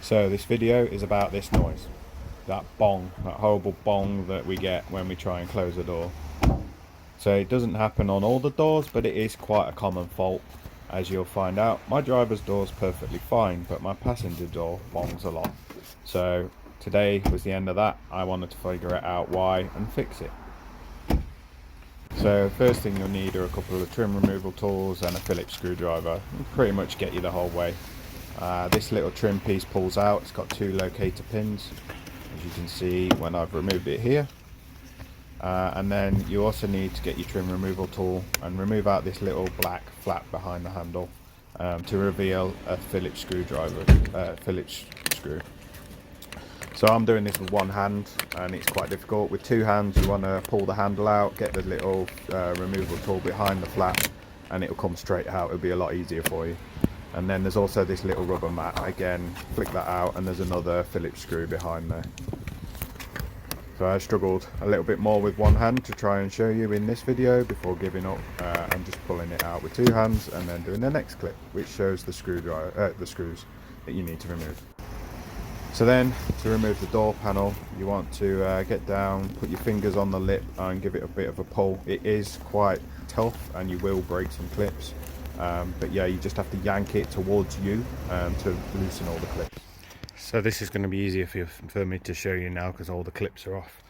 So this video is about this noise, that bong, that horrible bong that we get when we try and close a door. So it doesn't happen on all the doors, but it is quite a common fault. As you'll find out, my driver's door is perfectly fine, but my passenger door bongs a lot. So today was the end of that. I wanted to figure out why and fix it. So first thing you'll need are a couple of trim removal tools and a phillips screwdriver. It'll pretty much get you the whole way. This little trim piece pulls out. It's got two locator pins, as you can see when I've removed it here. And then you also need to get your trim removal tool and remove out this little black flap behind the handle to reveal a Phillips screwdriver, Phillips screw. So I'm doing this with one hand and it's quite difficult. With two hands you want to pull the handle out, get the little removal tool behind the flap, and it'll come straight out. It'll be a lot easier for you. And then there's also this little rubber mat. Again, flick that out and there's another Phillips screw behind there. So I struggled a little bit more with one hand to try and show you in this video before giving up and just pulling it out with two hands and then doing the next clip, which shows the screwdriver, the screws that you need to remove. So then, to remove the door panel, you want to get down, put your fingers on the lip and give it a bit of a pull. It is quite tough and you will break some clips, but yeah, you just have to yank it towards you to loosen all the clips. So this is going to be easier for me to show you now because all the clips are off.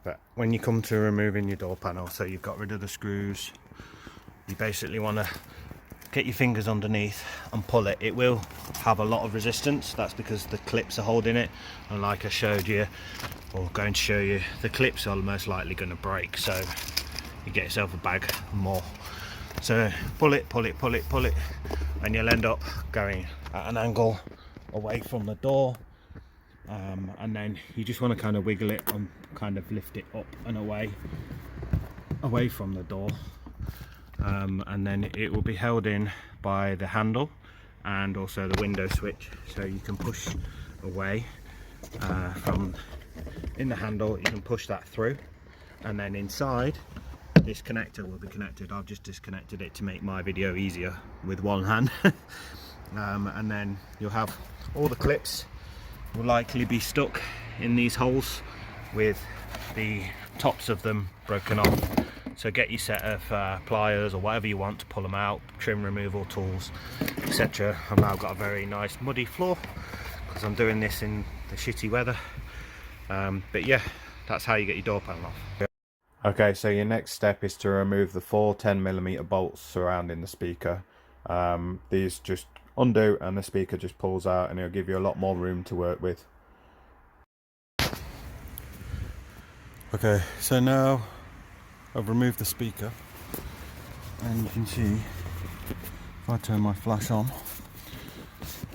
But when you come to removing your door panel, so you've got rid of the screws, you basically want to get your fingers underneath and pull it. It will have a lot of resistance. That's because the clips are holding it, and like I showed you, or going to show you, the clips are most likely going to break, so you get yourself a bag more. So pull it, pull it, pull it, pull it, and you'll end up going at an angle away from the door, and then you just want to kind of wiggle it and kind of lift it up and away from the door. And then it will be held in by the handle and also the window switch, so you can push away from in the handle. You can push that through, and then inside this connector will be connected. I've just disconnected it to make my video easier with one hand. And then you'll have all the clips will likely be stuck in these holes with the tops of them broken off. So get your set of pliers or whatever you want to pull them out, trim removal tools, etc. I've now got a very nice muddy floor because I'm doing this in the shitty weather. But yeah, that's how you get your door panel off. Okay, so your next step is to remove the four 10mm bolts surrounding the speaker. These just undo and the speaker just pulls out, and it'll give you a lot more room to work with. Okay, so now I've removed the speaker, and you can see if I turn my flash on,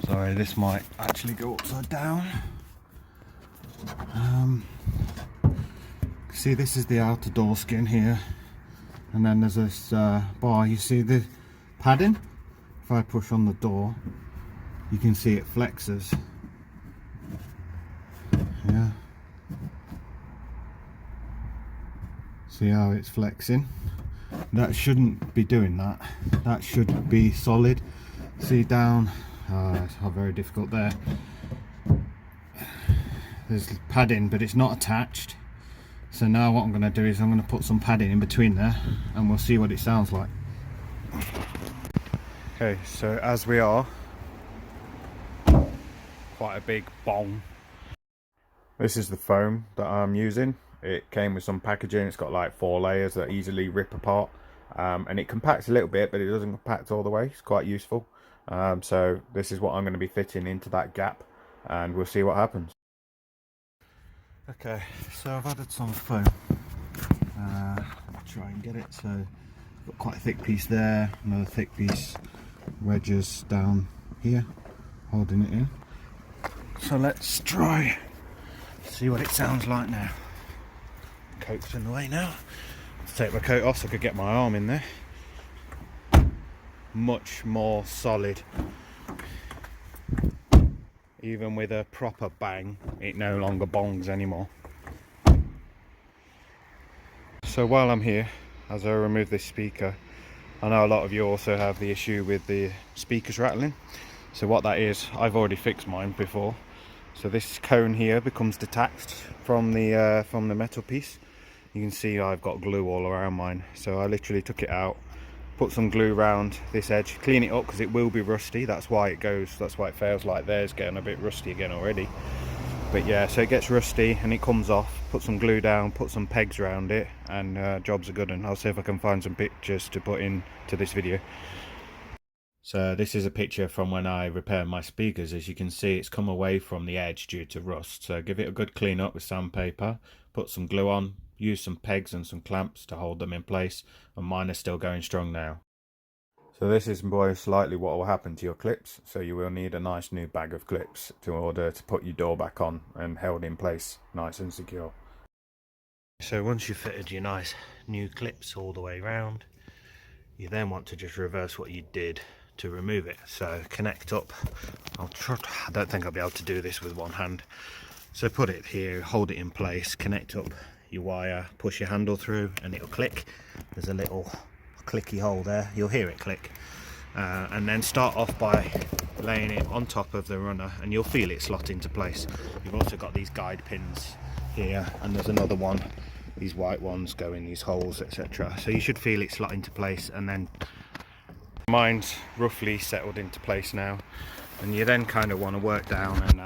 sorry, this might actually go upside down. See, this is the outer door skin here, and then there's this bar. You see the padding? If I push on the door, you can see it flexes. Yeah. See how it's flexing? That shouldn't be doing that. That should be solid. See down? It's very difficult there. There's padding, but it's not attached. So now what I'm going to do is I'm going to put some padding in between there, and we'll see what it sounds like. Okay, so as we are, quite a big bong. This is the foam that I'm using. It came with some packaging. It's got like 4 layers that easily rip apart, and it compacts a little bit, but it doesn't compact all the way. It's quite useful. So this is what I'm going to be fitting into that gap, and we'll see what happens. Okay, so I've added some foam. I'll try and get it. So I've got quite a thick piece there, another thick piece, wedges down here, holding it in. So let's try, see what it sounds like now. Coat's in the way now. Let's take my coat off so I could get my arm in there. Much more solid. Even with a proper bang, it no longer bongs anymore. So while I'm here, as I remove this speaker, I know a lot of you also have the issue with the speakers rattling. So what that is, I've already fixed mine before. So this cone here becomes detached from the metal piece. You can see I've got glue all around mine, so I literally took it out, put some glue around this edge, clean it up because it will be rusty. That's why it fails like there's getting a bit rusty again already. But yeah, so it gets rusty and it comes off. Put some glue down, put some pegs around it, and job's are good. And I'll see if I can find some pictures to put into this video. So this is a picture from when I repaired my speakers. As you can see, it's come away from the edge due to rust. So give it a good clean up with sandpaper, put some glue on, use some pegs and some clamps to hold them in place, and mine are still going strong now. So this is most likely what will happen to your clips. So you will need a nice new bag of clips in order to put your door back on and held in place nice and secure. So once you've fitted your nice new clips all the way around, you then want to just reverse what you did to remove it. So connect up. I don't think I'll be able to do this with one hand. So put it here, hold it in place, connect up your wire, push your handle through and it'll click. There's a little clicky hole there, you'll hear it click, and then start off by laying it on top of the runner and you'll feel it slot into place. You've also got these guide pins here, and there's another one, these white ones go in these holes, etc. So you should feel it slot into place, and then mine's roughly settled into place now, and you then kind of want to work down and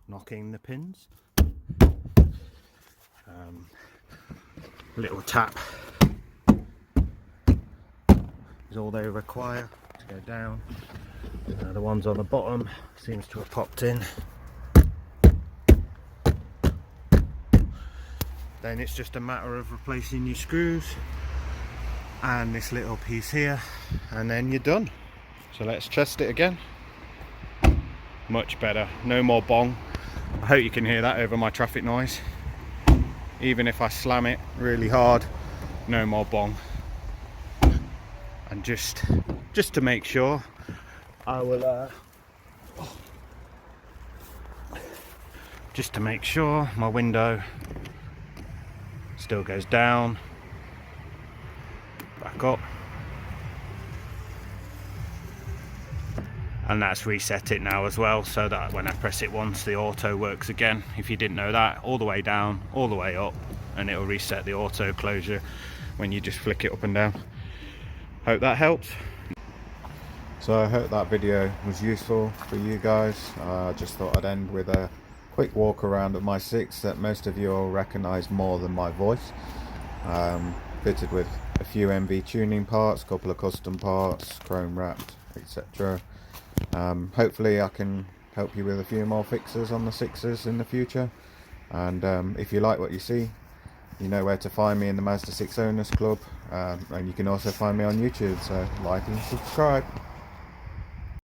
knocking the pins. Little tap is all they require to go down. The ones on the bottom seems to have popped in. Then it's just a matter of replacing your screws and this little piece here, and then you're done. So let's test it again. Much better, no more bong. I hope you can hear that over my traffic noise. Even if I slam it really hard, no more bong. And just to make sure, I will just to make sure my window still goes down, back up, and that's reset it now as well, so that when I press it once, the auto works again. If you didn't know that, all the way down, all the way up, and it'll reset the auto closure when you just flick it up and down. Hope that helps. So I hope that video was useful for you guys. I just thought I'd end with a quick walk around of my 6 that most of you will recognise more than my voice. Fitted with a few MV tuning parts, a couple of custom parts, chrome wrapped, etc. Hopefully I can help you with a few more fixes on the 6s in the future, and if you like what you see, you know where to find me in the Mazda 6 Owners Club, and you can also find me on YouTube, so like and subscribe.